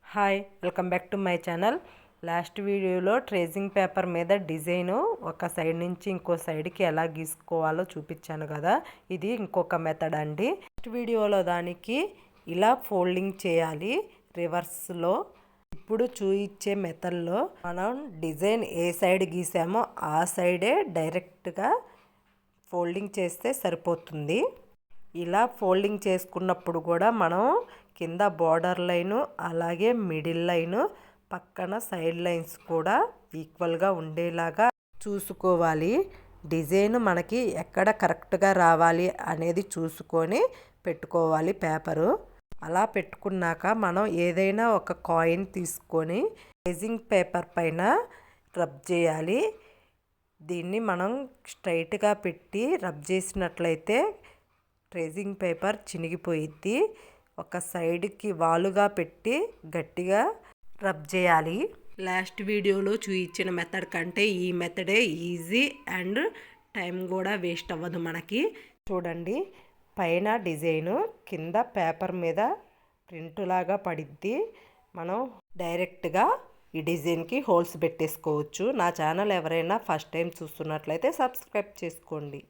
Hi welcome back to my channel. Last వీడియోలో tracing paper మీద design ఒక side నుంచి ఇంకో సైడ్కి ఎలా గీసుకోవాలో చూపించాను కదా. ఇది ఇంకొక మెథడ్ అండి. నెక్స్ట్ వీడియోలో దానికి ఇలా ఫోల్డింగ్ చేయాలి రివర్స్లో. ఇప్పుడు చూయించే మెథడ్లో మనం డిజైన్ ఏ సైడ్ గీసామో ఆ సైడే డైరెక్ట్గా ఫోల్డింగ్ చేస్తే సరిపోతుంది. ఇలా ఫోల్డింగ్ చేసుకున్నప్పుడు కూడా మనం కింద బార్డర్ లైను అలాగే మిడిల్ లైను పక్కన సైడ్ లైన్స్ కూడా ఈక్వల్గా ఉండేలాగా చూసుకోవాలి. డిజైన్ మనకి ఎక్కడ కరెక్ట్గా రావాలి అనేది చూసుకొని పెట్టుకోవాలి పేపరు. అలా పెట్టుకున్నాక మనం ఏదైనా ఒక కాయిన్ తీసుకొని ట్రేసింగ్ పేపర్ పైన రబ్ చేయాలి. దీన్ని మనం స్ట్రైట్గా పెట్టి రబ్ చేసినట్లయితే ట్రేసింగ్ పేపర్ చినిగిపోయిద్ది. ఒక సైడ్కి వాలుగా పెట్టి గట్టిగా రబ్ చేయాలి. లాస్ట్ వీడియోలో చూపించిన మెథడ్ కంటే ఈ మెథడే ఈజీ అండ్ టైం కూడా వేస్ట్ అవ్వదు మనకి. చూడండి, పైన డిజైను కింద పేపర్ మీద ప్రింట్ లాగా పడిద్ది. మనం డైరెక్ట్గా ఈ డిజైన్కి హోల్స్ పెట్టేసుకోవచ్చు. నా ఛానల్ ఎవరైనా ఫస్ట్ టైం చూస్తున్నట్లయితే సబ్స్క్రైబ్ చేసుకోండి.